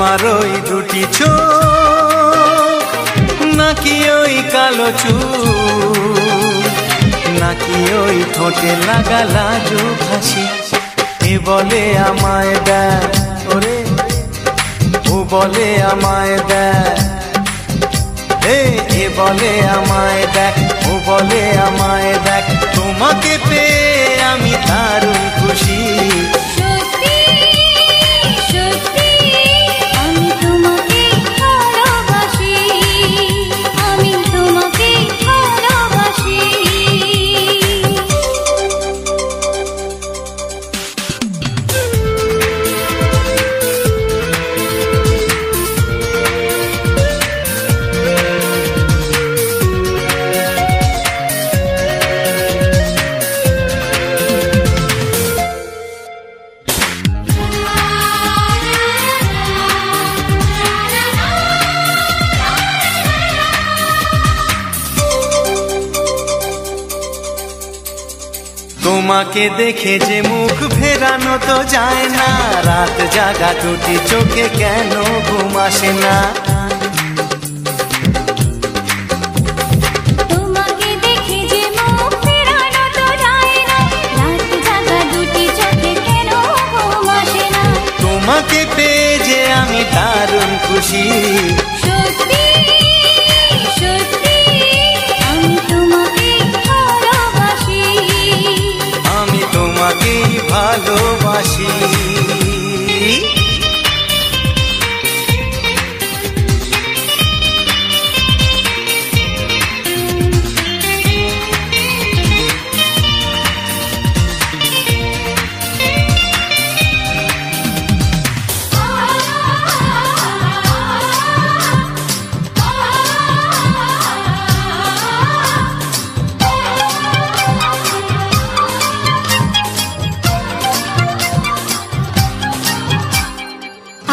তোমার ওই দুটি চোখ নাকি ওই কালো চুল নাকি ওই ঠোঁটে লাগা লাজুক হাসি এ বলে আমায় দেয় ওরে ও বলে আমায় দেয় এ বলে আমায় দেখ ও বলে আমায় দেখ তোমাকে পেয়ে আমি দারুণ খুশি তোমাকে দেখে যে মুখ ফেরানো তো যায় না রাত জাগা দুটি চোখে কেন ঘুম আসে না তোমাকে দেখে যে মুখ ফেরানো তো যায় না রাত জাগা দুটি চোখে কেন ঘুম আসে না তোমাকে পেয়ে যে আমি দারুণ খুশি সত্যি সত্যি আমি তোমাকে ভালোবাসি আমি তোমাকেই ভালোবাসি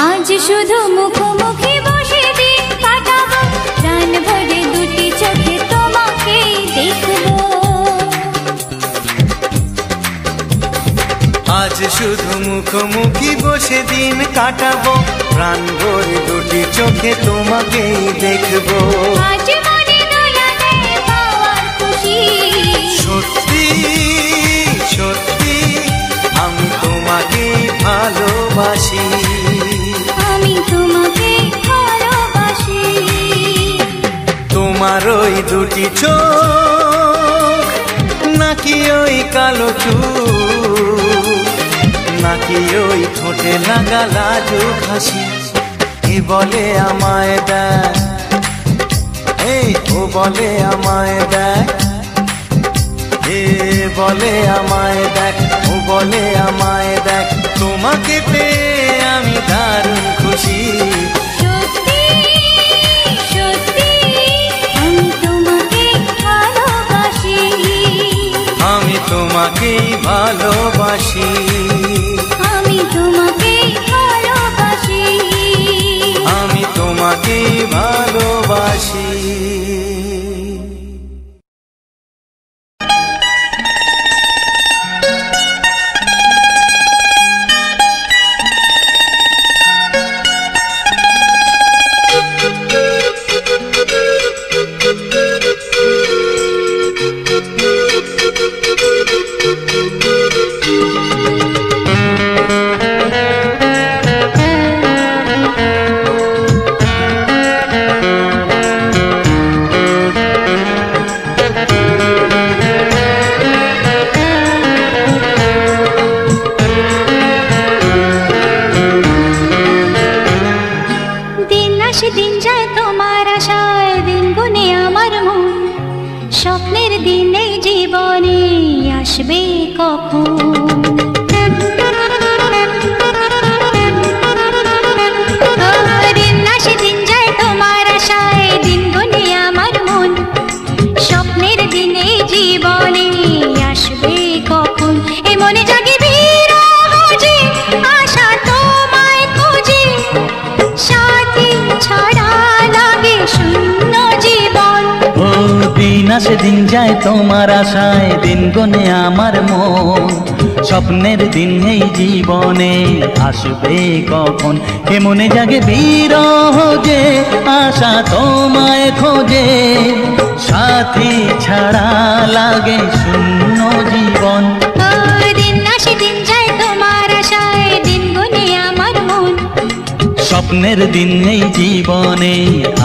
আজ শুধু মুখোমুখি বসে দিন কাটাবো প্রাণ ভরে দুটি চোখে তোমাকে দেখবো আজ শুধু মুখোমুখি বসে দিন কাটাবো প্রাণ ভরে দুটি চোখে তোমাকেই দেখবো আজ মনে দোলা দেয় পাওয়ার খুশি সত্যি সত্যি আমি তোমাকেই ভালোবাসি আমি তোমাকে ভালোবাসি তোমার ওই দুটি চোখ নাকি ওই কালো চুল নাকি ওই ঠোঁটে লাগা লাজুক হাসি এ বলে আমায় দেয় ও বলে আমায় দেয় এ বলে আমায় দেখ ও বলে আমায় দেখ তোমাকে পেয়ে আমি দারুণ খুশি সত্যি সত্যি আমি তোমাকে ভালোবাসি আমি তোমাকেই ভালোবাসি আমি তোমাকে ভালোবাসি আমি তোমাকেই ভালোবাসি দিন যায় তোমার আশায় দিন গুনে আমার মন স্বপ্নের দিনে জীবনে আসবে কখন দিন যায় তোমার আশায় দিন গুনে আমার মন স্বপ্নের দিনে জীবনে আসবে কখন এ মনে জাগে বিরহ যে আশা তোমায় খুঁজে সাথী ছাড়া লাগে শূন্য জীবন ও দিন আসে দিন যায় তোমার আশায় দিন গনে আমার মন স্বপ্নের দিন এই জীবনে আসবে কখন, কে মনে জাগে বিরহ যে আশা তোমায় খোঁজে, সাথী ছাড়া লাগে শূন্য জীবন। দিন আসে দিন যায় তোমার আশায়, দিন গুনে আমার মন। স্বপ্নের দিন এই জীবনে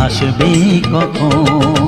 আসবে কখন।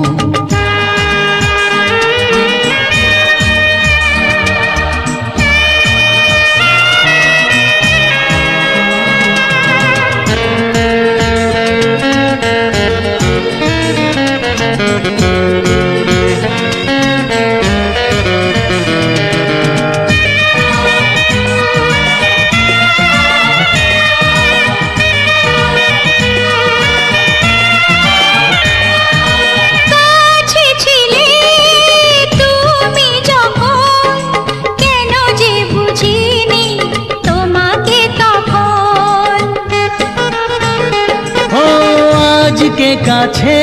আজকে কাছে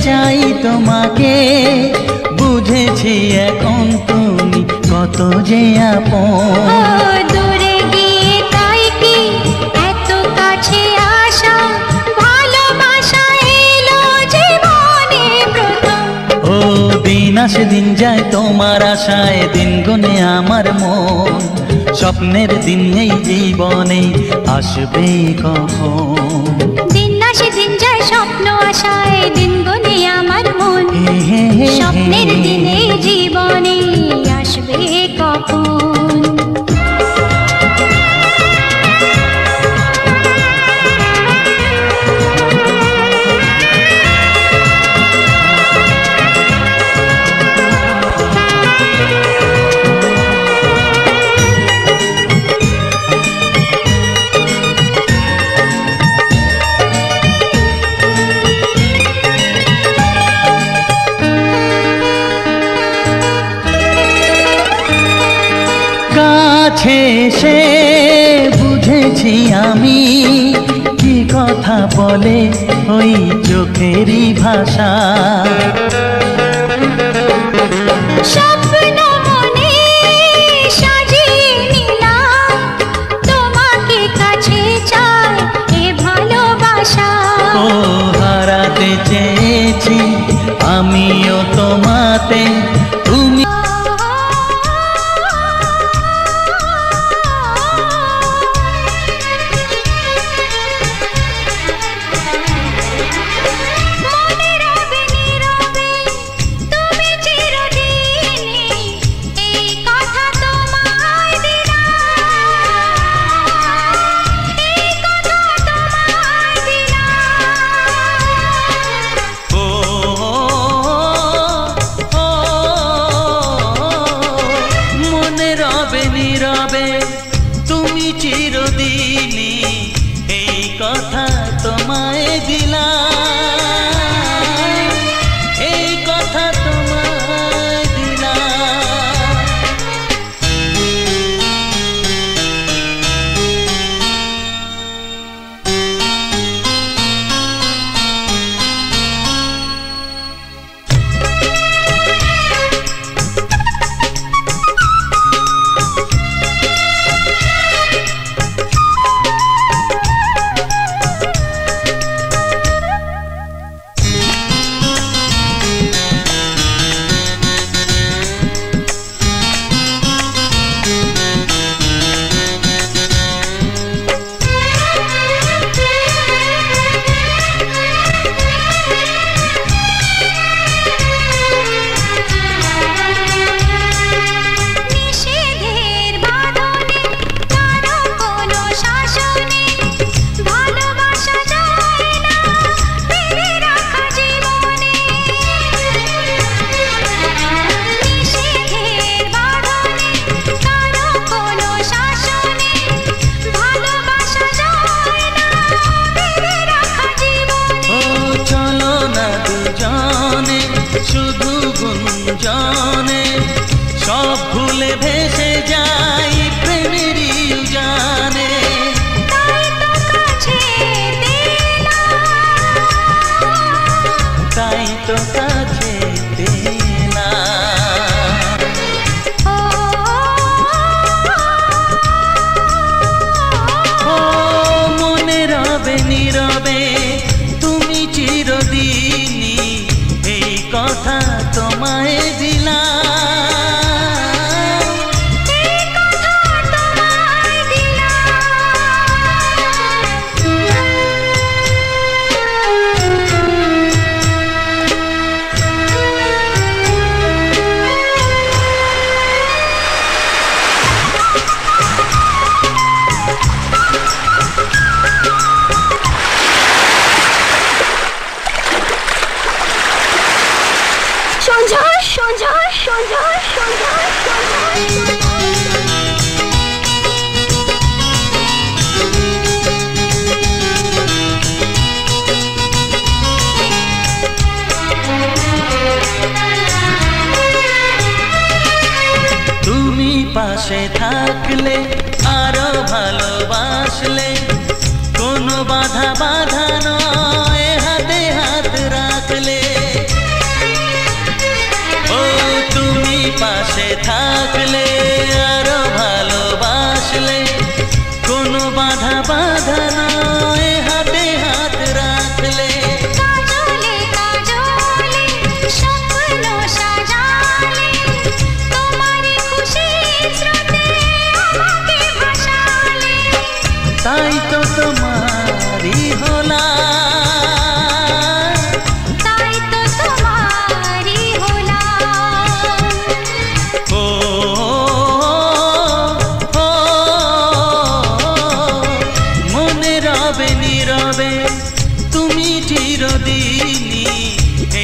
চাই তোমাকে, বুঝেছি এখন তুমি কত যে আপন। দূরে গিয়ে তাই কি এত কাছে আসা, ভালোবাসা এলো জীবনে প্রথম। ও দিন আসে দিন যায় তোমার আশায়, দিন গুনে আমার মন। স্বপ্নের দিন এই জীবনে আসবে কখন। দিন আসে দিন যায় স্বপ্ন আশায়, দিন গুনে আমার মন। স্বপ্নের দিনে জীবনে আসবে কখন। কাছে এসে বুঝেছি আমি, কি কথা বলে ওই চোখেরই ভাষা। স্বপ্ন মনে সাজিয়ে নিলাম, তোমাকে কাছে চাই এ ভালোবাসা। ও হারাতে চেয়েছি আমিও তোমাতে, তুমি নীরবে তুমি চিরদিনই, এই কথা তোমায় দিলাম, এই কথা তোমায় দিলাম। শুধু গুঞ্জনে সব ভুলে ভেসে যাই প্রেমেরই উজানে। তাই তো কাছে কথা তোমায় দিলাম। তুমি পাশে থাকলে আরো ভালোবাসলে কোনো বাধা বাধা নয় হাতে হাত রাখলে। ও তুমি পাশে থাকলে আরো ভালোবাসলে কোনো বাধা বাধা নয় হাতে হাত রাখলে। কাজলে কাজলে স্বপ্ন সাজালে তোমারই খুশির স্রোতে আমাকে ভাসালে। তাই তো তোমারই হলাম, তাই তো তোমারই হলাম। ও মনে রবে নীরবে তুমি চিরদিনই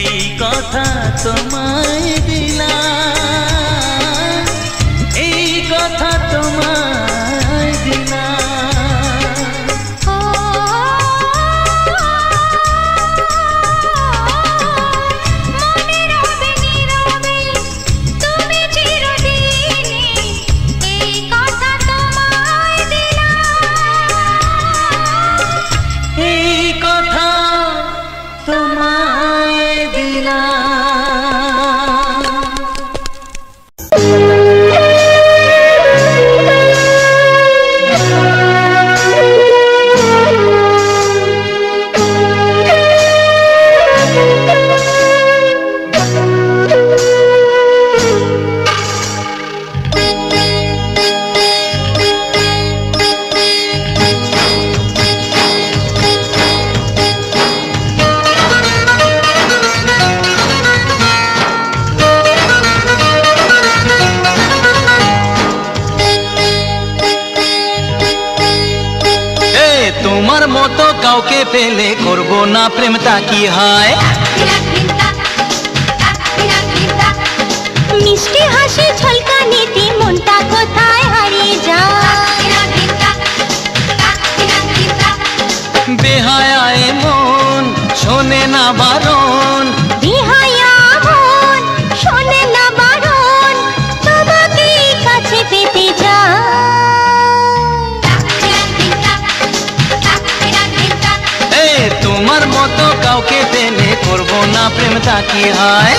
এই কথা তোমায় দিলাম, এই কথা তোমায় দিলাম। ও মনে রবে নীরবে তুমি চিরদিনই এই কথা তোমায় দিলাম, এই কথা তোমায় দিলাম। তোমার মতো কাউকে পেলে করব না প্রেমটা কি হয়। মিষ্টি হাসি ঝলকানিতে মনটা কোথায় হারিয়ে যায়। বেহায়ায় মন শোনে না বারণ, বিহায়া মন শোনে না বারণ তোমাকে কাছে পেতে যায়। তোমার মতো কাউকে পেলে করব না প্রেমটা কি হয়।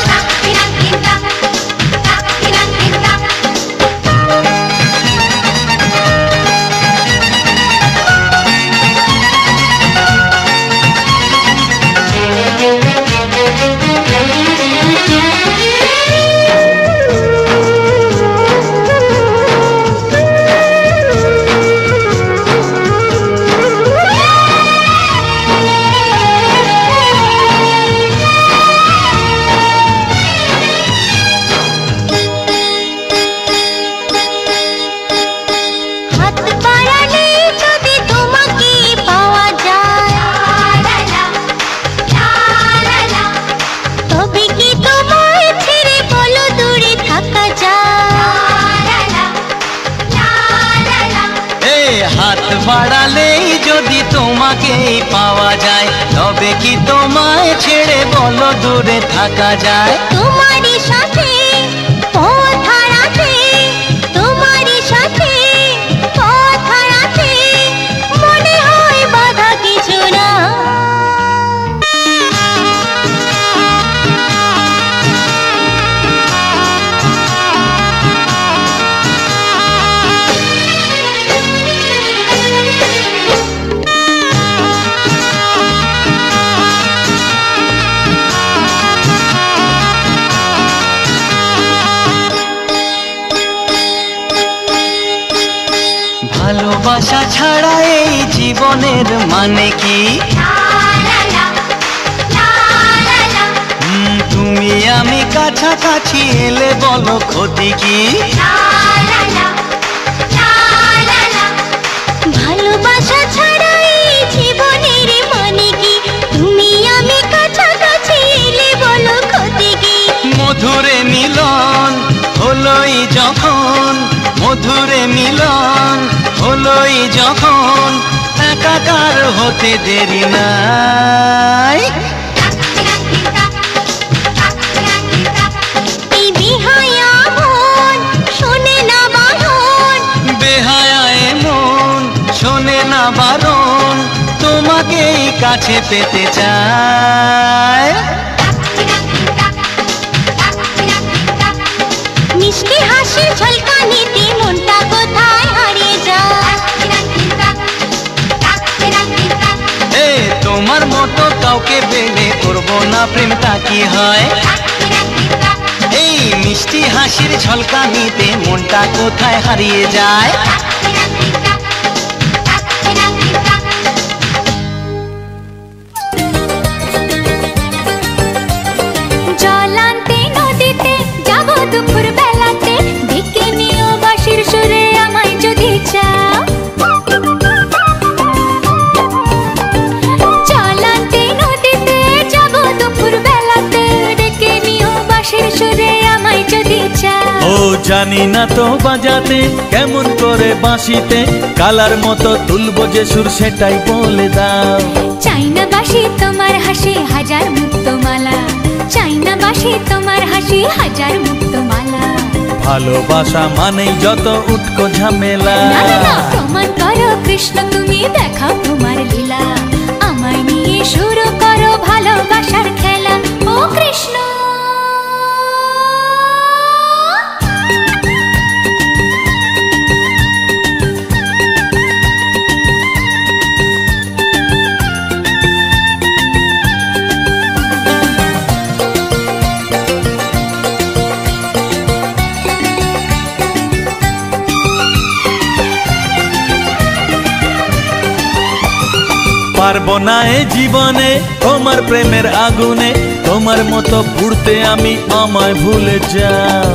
হাত বাড়ালেই যদি তোমাকে পাওয়া যায়, তবে কি তোমায় ছেড়ে বলো দূরে থাকা যায়। তোমারই সাথে পথ হারাতে, তোমারই সাথে পথ হারাতে মনে হয় বাধা কিছু না। ভালোবাসা ছাড়া এই জীবনের মানে কি? তুমি আমি কাছাকাছি এলে বলো ক্ষতি কি? ভালোবাসা ছাড়া এই জীবনের মানে কি? তুমি আমি কাছাকাছি এলে বলো ক্ষতি কি? মধুরে মিলন হলোই যখন, মধুরে মিলন হলোই যখন, একাকার হতে দেরি নাই। এই বেহায়া মন শোনে না বারণ, বেহায়া মন শোনে না বারণ, তোমাকেই কাছে পেতে চায়। মিষ্টি হাসির ঝলকানিতে মনটা কোথায় হারিয়ে যায়। তোমার মতো কাউকে পেলে করবো না প্রেমটা কি হয়? এই মিষ্টি হাসির ঝলকানিতে মনটা কোথায় হারিয়ে যায়। জলান্তে নদীতে যাব দুপুর বেলাতে, ডেকে নিও বাঁশির সুরে আমায় যদি চাও। জলান্তে নদীতে যাব দুপুর বেলাতে, ডেকে নিও বাঁশির সুরে আমায় যদি চাও। ও জানি না তো বাজাতে কেমন করে বাঁশিতে, কালার মতো তুলবো যে সুর সেটাই বলে দাও। চাই না বাঁশি তোমার হাসি হাজার মুক্তমালা, চাই না বাঁশি তোমার হাসি হাজার মুক্তমালা। ভালোবাসা মানেই যত উটকো ঝামেলা। না না না, প্রমাণ করো কৃষ্ণ তুমি দেখাও তোমার লীলা, আমায় নিয়ে শুরু করো ভালোবাসার খেলা। ও কৃষ্ণ পারবো না এ জীবনে তোমার প্রেমের আগুনে, তোমার মতো পুড়তে আমি, আমায় ভুলে যাও।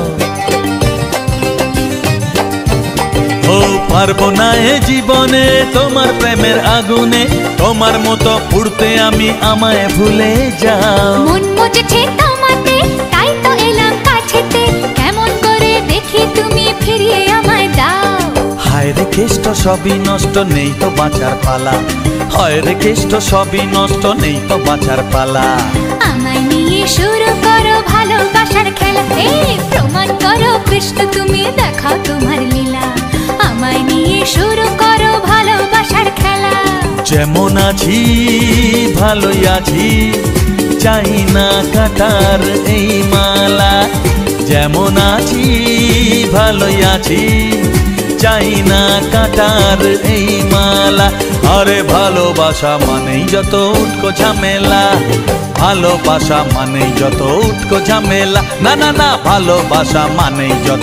ও পারবো না এ জীবনে তোমার প্রেমের আগুনে, তোমার মতো পুড়তে আমি, আমায় ভুলে যাও। মন মজেছে তোমাতে তাই তো এলাম কাছেতে, কেমন করে দেখি তুমি ফিরিয়ে আমায় দাও। হায় রে কেষ্ট সবই নষ্ট, নেই তো বাঁচার পালা। হায় রে কেষ্ট সবই নষ্ট, নেই তো বাঁচার পালা। আমায় নিয়ে শুরু করো ভালোবাসার খেলা। প্রমাণ করো কৃষ্ণ তুমি দেখাও তোমার লীলা, আমায় নিয়ে শুরু করো ভালোবাসার খেলা। যেমন আছি ভালোই আছি, চাই না কাটার এই মালা। যেমন আছি ভালোই আছি, চাই না কাটার এই মালা। আরে ভালোবাসা মানেই যত উটকো ঝামেলা, ভালোবাসা মানেই যত উটকো ঝামেলা। না না না, ভালোবাসা মানেই যত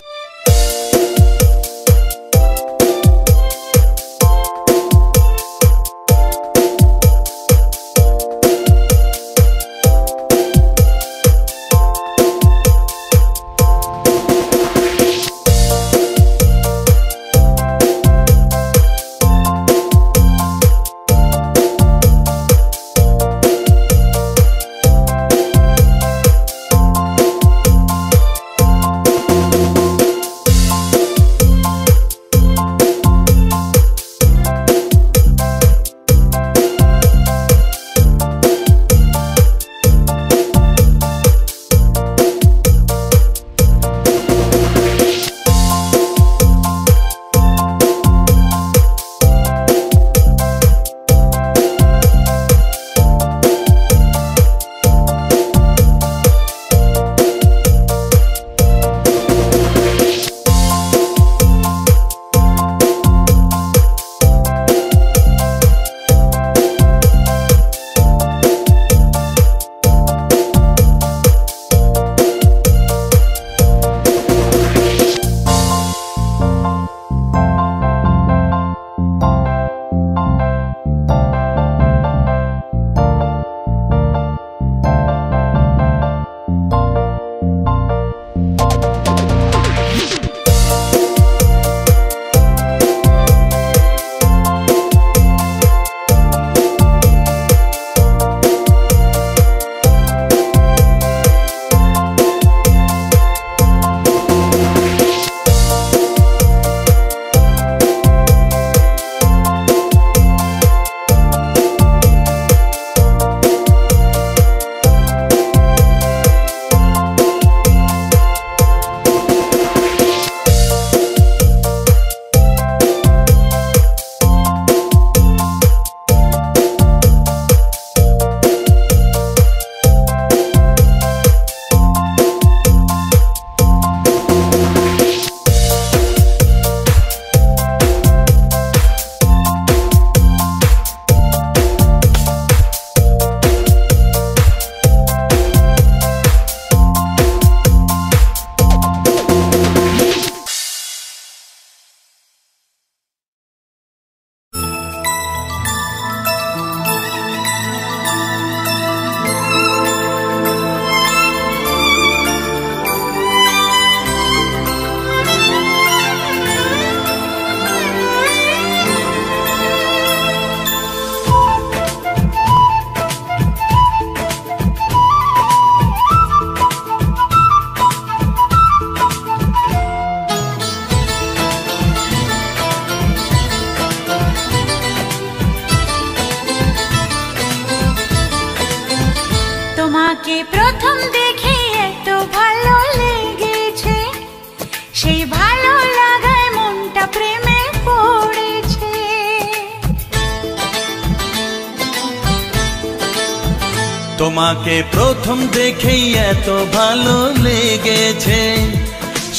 তোমাকে প্রথম দেখেই এত ভালো লেগেছে,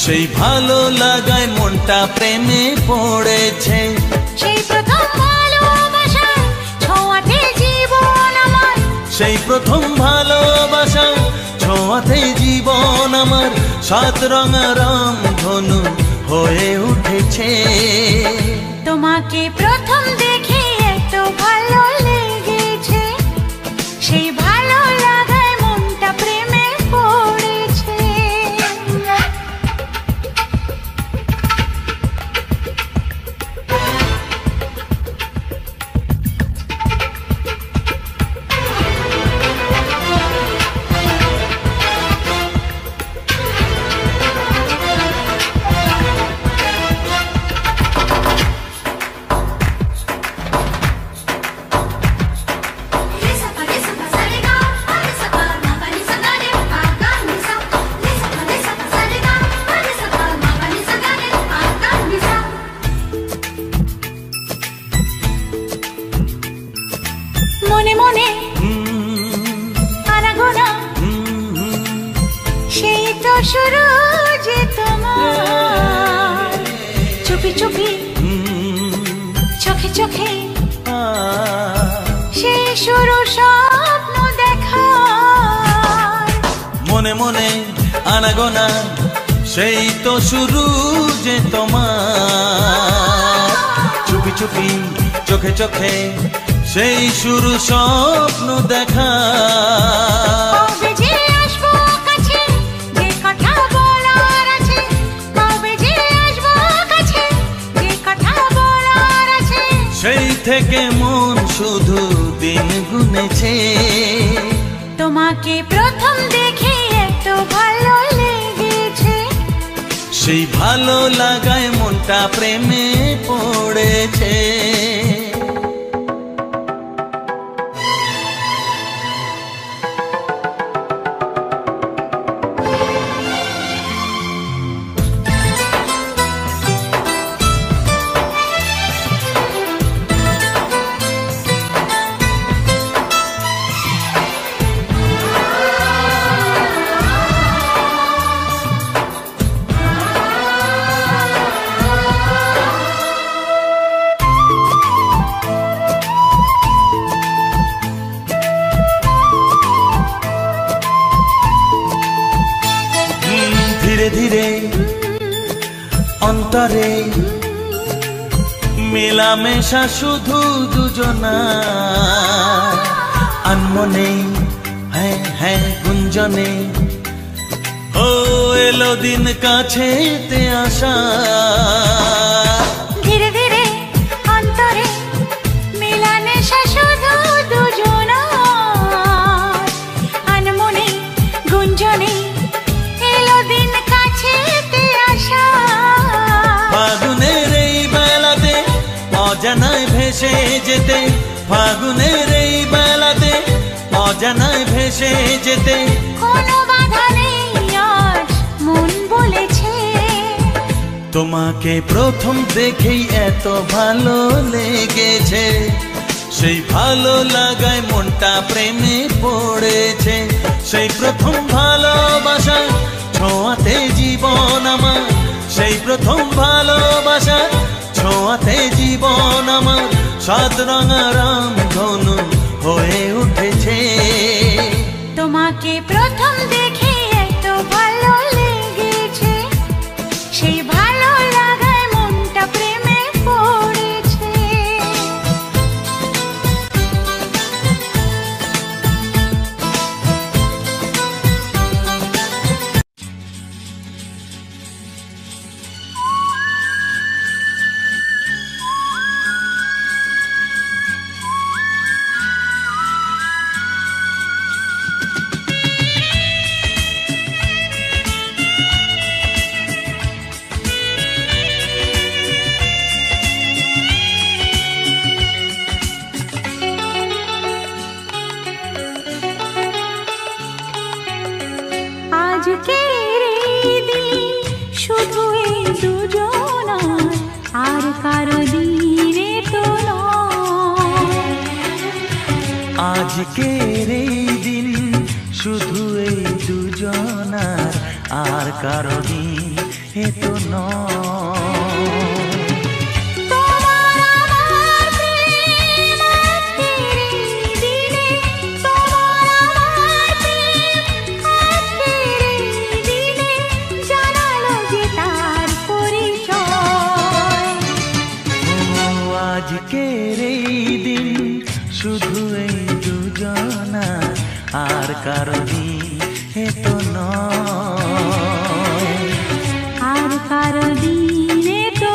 সেই ভালো লাগায় মনটা প্রেমে পড়েছে। সেই প্রথম ভালোবাসায় ছোঁয়াতে জীবন আমার, সেই প্রথম ভালোবাসায় ছোঁয়াতে জীবন আমার, সাত রঙা রামধনু হয়ে উঠেছে। তোমাকে প্রথম দেখে এত ভালো লেগেছে, সেই ভালো লাগায় মনটা প্রেমে পড়েছে। মনে মনে আনাগোনা, সেই তো শুরু যে তোমার, চুপি চুপি চোখে চোখে, সেই শুরু স্বপ্ন দেখা। মনে মনে আনাগোনা, সেই তো শুরু যে তোমার, চুপি চুপি চোখে চোখে, সেই শুরু স্বপ্ন দেখা। কবে যে আসবো কাছে, যে কথা বলার আছে, কবে যে আসবো কাছে, যে কথা বলার আছে, সেই থেকে মন শুধু দিন গুনেছে। তোমাকে প্রথম দেখে এত ভালো লেগেছে, সেই ভালো লাগায় মনটা প্রেমে পড়েছে। ধীরে ধীরে অন্তরে মেলামেশা শুধু দুজনা, আনমনে হ্যাঁ হ্যাঁ গুঞ্জনে, ও এলো দিন কাছেতে আসা। ধীরে ধীরে অন্তরে মেলামেশা শুধু দুজনা, আনমনে গুঞ্জনে, এলো দিন কাছেতে আসা। ফাগুনের এই বেলাতে অজানায় ভেসে যেতে, ফাগুনের এই বেলাতে অজানায় ভেসে যেতে, কোনো বাধা নেই আজ মন বলেছে। তোমাকে প্রথম দেখেই এত ভালো লেগেছে, সেই ভালো লাগায় মনটা প্রেমে পড়েছে। সেই প্রথম ভালোবাসা ছোঁয়াতে জীবন আমার, সেই প্রথম ভালোবাসা ছোঁয়াতে জীবন আমার, সাত রঙা রামধনু হয়ে উঠেছে। তোমাকে প্রথম দেখে এত ভালো লেগেছে, সেই ভালো লাগায় মনটা প্রেমে পড়েছে। আজকের এই দিন শুধু এই দুজনার, আর কারো দিনে তো নয়। আজকের এই দিন শুধু এই দুজনার, আর কারো দিন এ তো নয়। আজকের এই দিন শুধু এই দুজনা, আর কারো দিন এ তো নয়, আর কারো দিন এ তো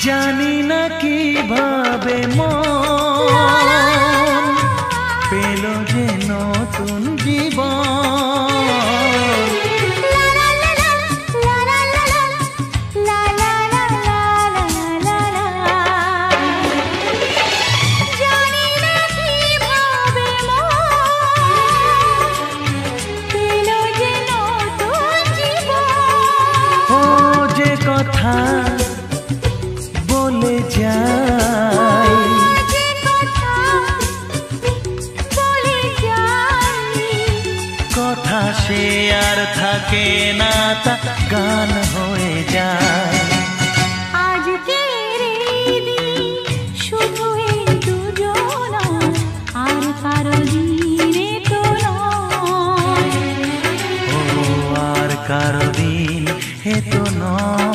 জানি না কিভাবে মন পেল যে নতুন জীবন। ও যে কথা বলে যাই, কথা সে আর থাকে না, তা গান হয়ে যায়। আজকের এই দিন শুধু এই দুজনা, আর কারো দিন এ তো নয়, ও আর কারো দিন এ তো নয়।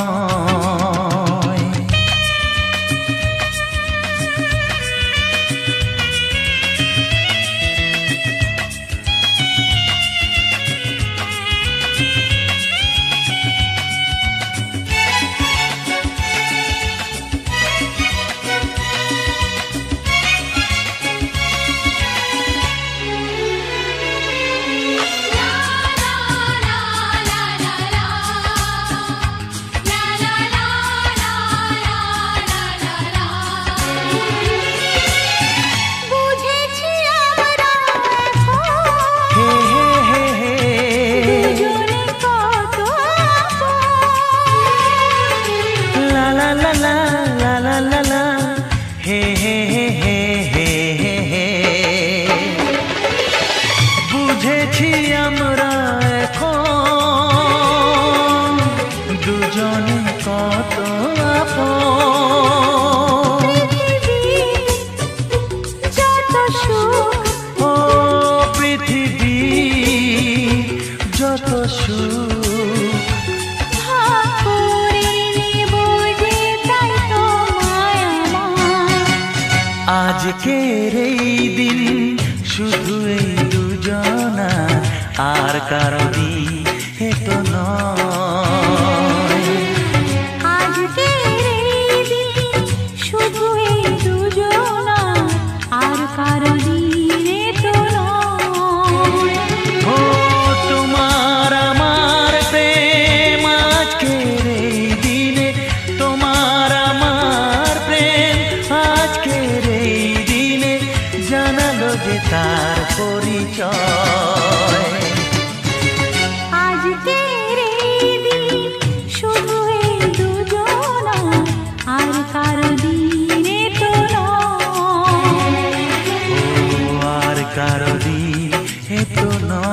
বুঝেছি আমরা এখন দুজনে কত আপন। যত সুখ ও পৃথিবী যত সুখ, ভাগ করে নেব যে তাই তো মায়া আমার। আজকের এই দিন শুধু এই দুজনা, আর কারো দিন এ তো নয়। আজকের এই দিন শুধু এই দুজনা, আর কারো দিন এ তো নয়। ও তোমার আমার প্রেম আজকের এই দিনে, তোমার আমার প্রেম আজকের এই দিনে জানালো যে তার পরিচয়। আজকের এই দিন শুধু এই দুজনা, আর কারো দিন এ তো নয়, ও আর কারো দিন এ তো নয়।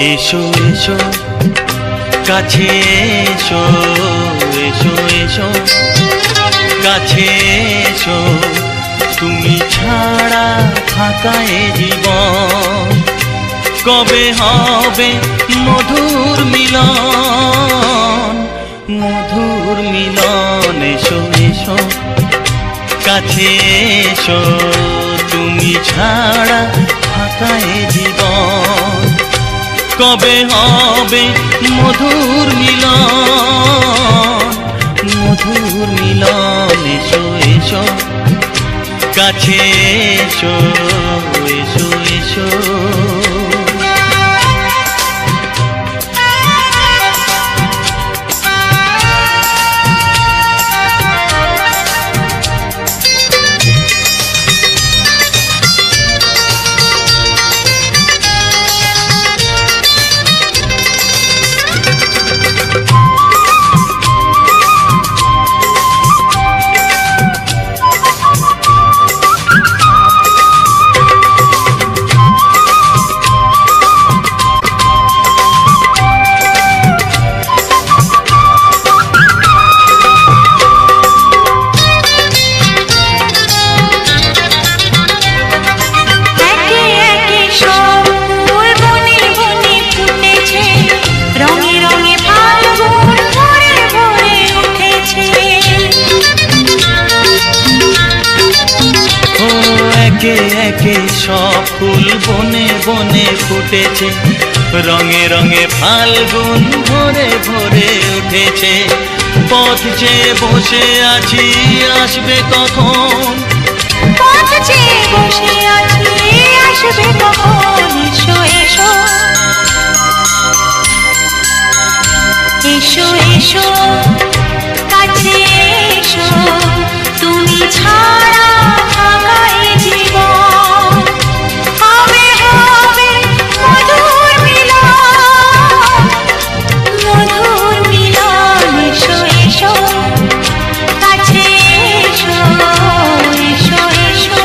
এসো এসো কাছে এসো, এসো এসো কাছে এসো, তুমি ছাড়া ফাঁকা এ জীবন। কবে হবে মধুর মিলন, মধুর মিলন। এসো এসো কাছে এসো, তুমি ছাড়া ফাঁকা এ জীবন। কবে হবে মধুর মিলন, মধুর মিলন। এসো এসো কাছে এসো, এসো এসো। একে একে সব ফুল বনে বনে ফুটেছে, রঙে রঙে ফাল্গুন ভরে ভরে উঠেছে। পথ চেয়ে বসে আছি, আসবে কখন? পথ চেয়ে বসে আছি, আসবে কখন? এসো এসো, এসো এসো কাছে এসো, তুমি ছাড়া ফাঁকা এ জীবন। হবে হবে মধুর মিলন, মধুর মিলন। এসো এসো কাছে এসো, এসো এসো।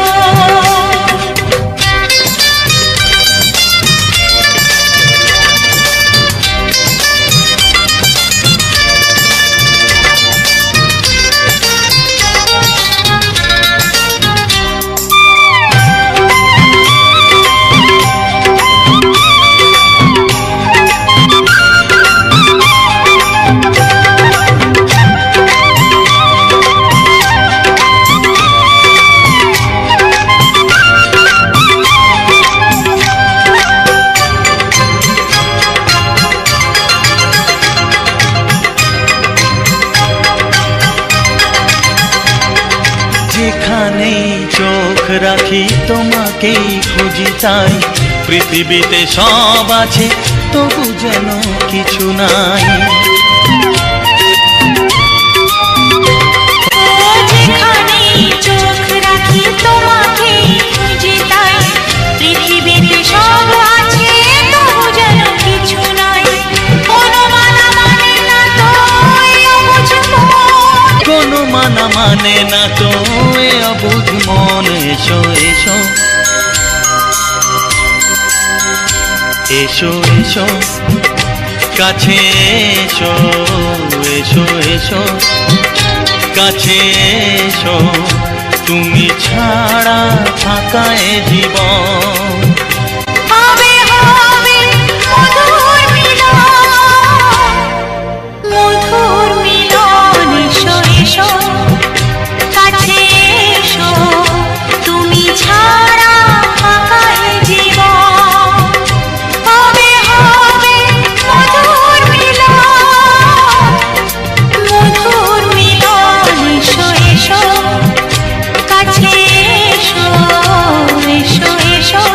যেখানেই চোখ রাখি তোমাকেই খুঁজি, তাই পৃথিবীতে সব আছে তবু যেন কিছু নাই। যেখানেই চোখ রাখি তোমাকেই খুঁজি, তাই পৃথিবীতে সব আছে তবু যেন কিছু নাই। কোনো মানা মানে না তো এ অবুঝ মন, কোনো মানা মানে না তো এ অবুঝ মন। এসো এসো, এসো এসো কাছে এসো, এসো এসো কাছে এসো, তুমি ছাড়া ফাঁকা এ জীবন। হবে হবে মধুর মিলন, মধুর মিলন। এসো এসো কাছে এসো, তুমি ছাড়া ফাঁকা এ জীবন। হবে হবে মধুর মিলন, মধুর মিলন। এসো এসো কাছে এসো, এসো এসো।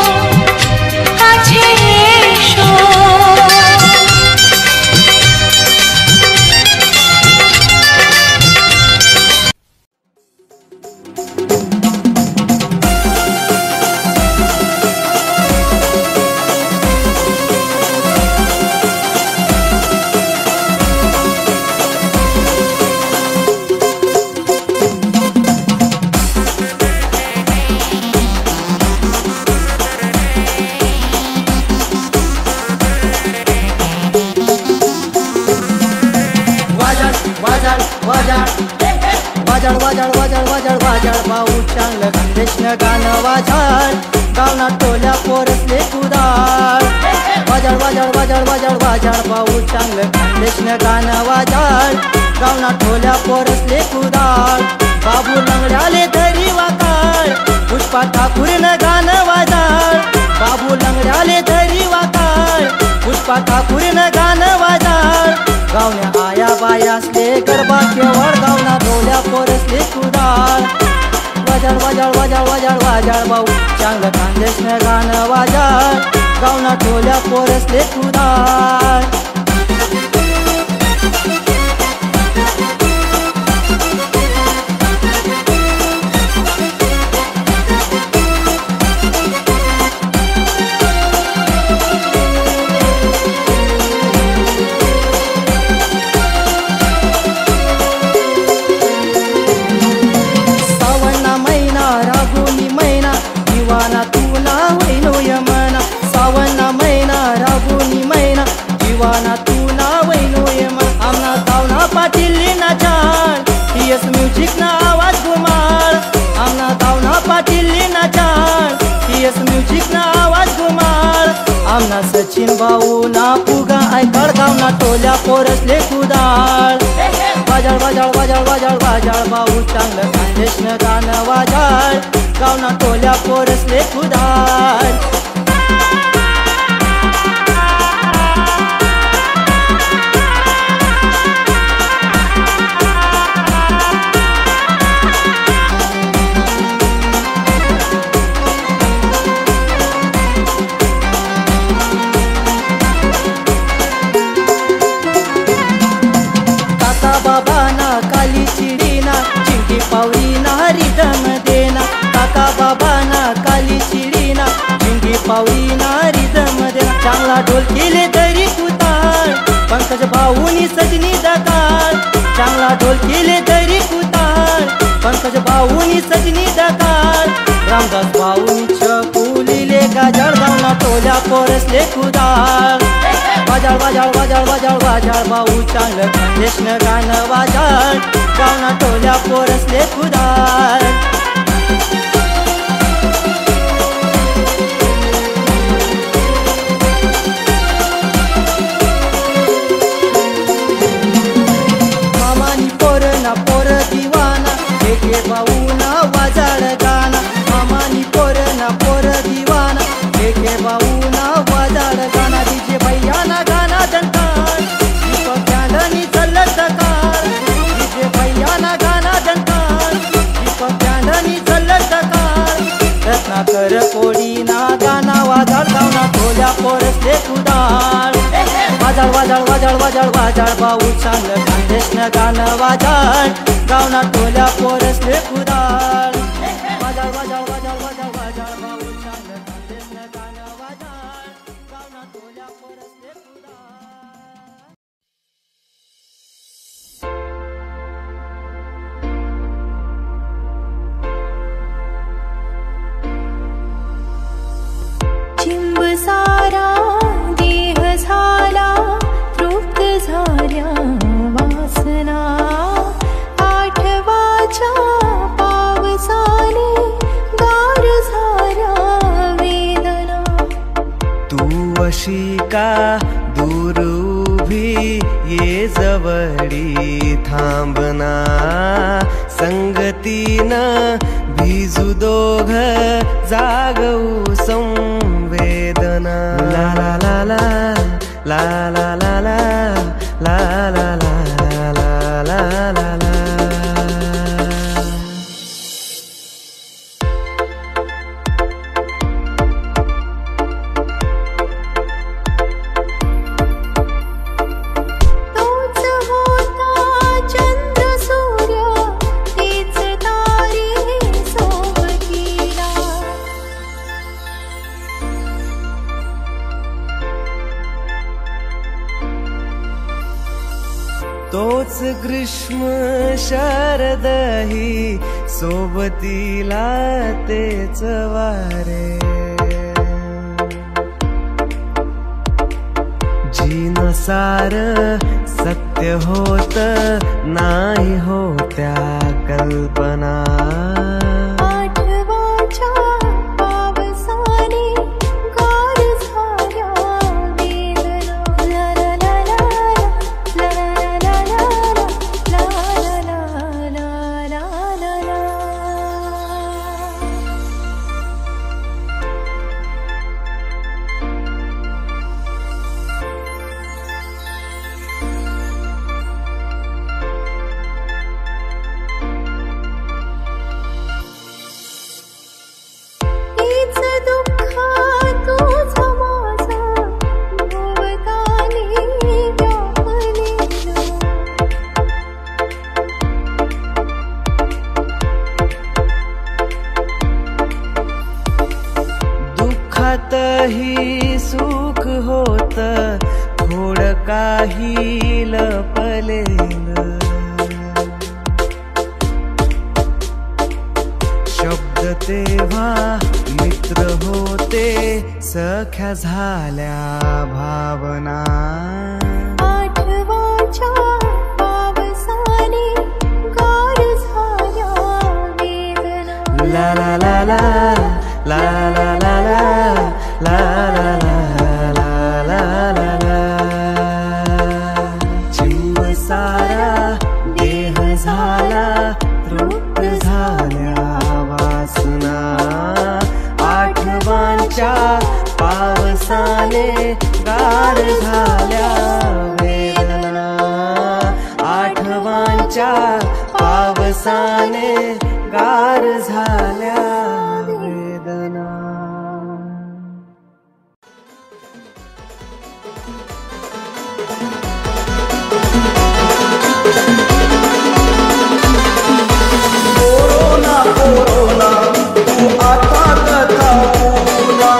वाजळ वाजळ वाजळ वाजळ भाऊ चांगलं खानदेशनं गाणं वाजळ गावना टोल्या पोरसले कुदाळ वाजळ वाजळ वाजळ वाजळ वाजळ भाऊ चांगलं खानदेशनं गाणं वाजळ गावना टोल्या पोरसले कुदाळ बाबू लंगड्याले धरी वाकाळ पुष्पा ठाकूरनं गाणं वाजळ बाबू लंगड्याले धरी वाकाळ पुष्पा ठाकूरनं गाणं वाजळ गावण्या आया बायासले गरबा केवळ गावना टोल्या पोरसले कुदाळ वाजळ वाजळ वाजळ वाजळ वाजळ भाऊ चांगलं खानदेशनं गाणं वाजळ गावना टोल्या पोरसले कुदाळ म्युझिक ना आवाज घुमाळ आमना दावना पाटील ना चाळ टीएस म्युझिक ना आवाज घुमाळ आमना सचिन भाऊ ना पुगा ऐकळ गावना टोल्या पोरसले कुदाळ वाजळ वाजळ वाजळ वाजळ वाजळ भाऊ चांगलं खानदेशनं गाणं वाजळ गावना टोल्या पोरसले कुदाळ बाबाना काली चिडीना चिंटी पावरीना रिदम देना काका बाबाना काली चिडीना चिंटी पावरीना रिदम देना चांगला ढोल केले तरी कुताळ पंकज भाऊनी सजनी दकाळ चांगला ढोल केले तरी कुताळ पंकज भाऊनी सजनी दकाळ रामदास भाऊनी छकुलीले गाजळ गावना टोल्या पोरसले कुदाळ वाजळ वाजळ वाजळ वाजळ वाजळ भाऊ चांगलं खानदेशनं गाणं वाजळ गावना टोल्या पोरसले कुदाळ मामानी पोर ना पोर दिवाना एके भाऊ ना वाजळ गाना मामानी पोर ना पोर दिवाना एके भाऊ ना वाजळ गाना डीजे भैया ना गाना जनताळ दीपक चांदनी चलत कार डीजे भैया ना गाना जनताळ दीपक चांदनी चलत कार रत्नाकर कोडी ना गाना वाजळ गावना टोल्या पोरसले कुदाळ वाजळ वाजळ वाजळ वाजळ वाजळ भाऊ चांगलं खानदेशनं गाणं वाजळ गावना टोल्या पोरसले कुदाळ वाजळ वाजळ वाजळ वाजळ वाजळ भाऊ चांगलं खानदेशनं गाणं वाजळ गावना टोल्या पोरसले कुदाळ चिंब सारा देह झाला तृप्त झाल्या वासना आठवाच्या पावसाने गार झाल्या वेदना तू अशी का दूर उभी ये जवळी थांबना संगतीनं भिजू दोघ जागवू संवेदना ला ला ला ला ला ला ला ला ला ला ला ला ला ला तोच ग्रीष्म शरदही सोबतीला तेच वारे जीना संसार सत्य होत नाही होत्या कल्पना आठवाच्या पावसाने गार झाल्या वेदना ला ला ला ला ला ला ला ला ला ला ला दुःखातही सुख होत थोड काही लपलेलं शब्द तेव्हा मित्र होते सख्या झाल्या भावना आठवाच्या पावसाने गार झाल्या वेदना ला ला ला ला ला ला ला ला ला ला ला ला चिंब सारा देह झाला तृप्त झाल्या वासना आठवांच्या पावसाने गार झाल्या वेदना आठवांच्या पावसाने गार झाल्या वेदना कोरोना कोरोना तू आता कथा पुना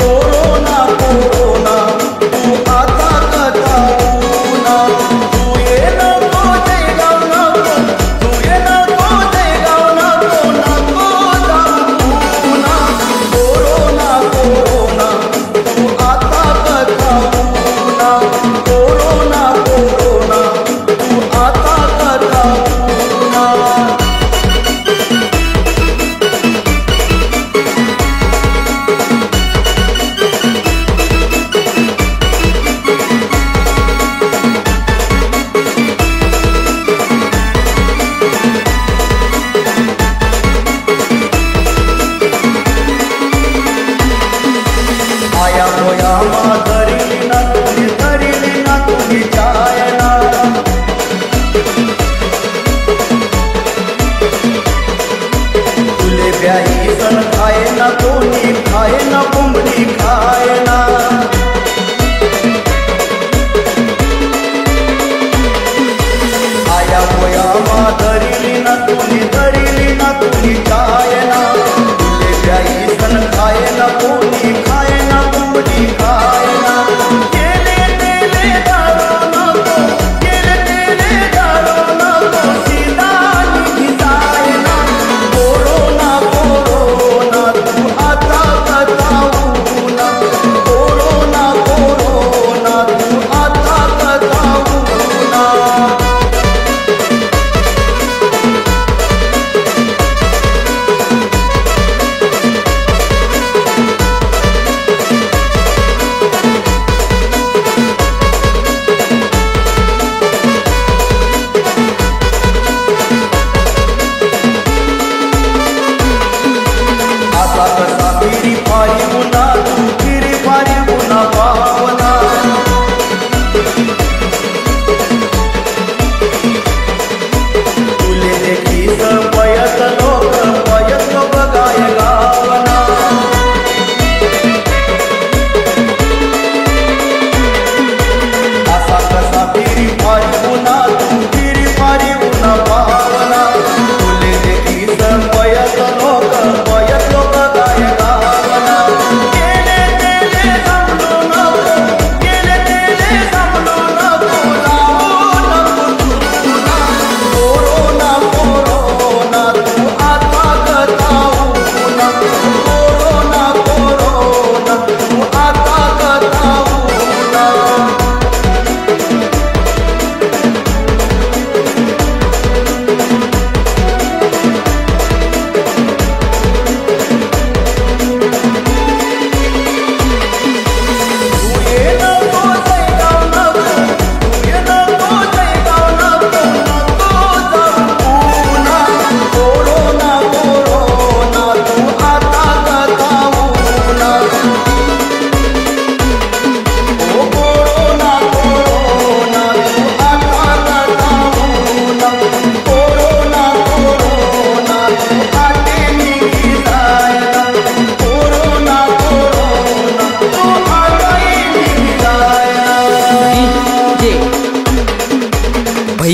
कोरोना कोरोना तू आता कथा पुना तू ये नको देगाव नको तू ये नको देगाव नको नको जाऊ पुना कोरोना कोरोना तू आता कथा पुना कोरोना कोरोना तू आता कथा पुना आया मोया मा धरिली ना तुम्ही जायना तुले ब्याई सण खाए ना कोणी खाए ना कोंबडी खाए ना आया मोया मा धरिली ना तुम्ही जायना तुले ब्याई सण खाए ना कोणी खाए ना कोंबडी खाए ना केले तेले दारो नको केले तेले दारो नको सीधा निघी जाए ना कोरोना कोरोना तू आता कथाऊ ना कोरोना कोरोना तू आता कथाऊ ना आता कसा फिरी पारी गुना तू फिरी पारी गुना पावना तुले देखी पयत लोक बघाय गावना असा कसा फिरी पारी गुना तू फिरी पारी गुना पावना तुले देखी पयत लोक बघाय गावना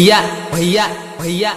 भैया भैया भैया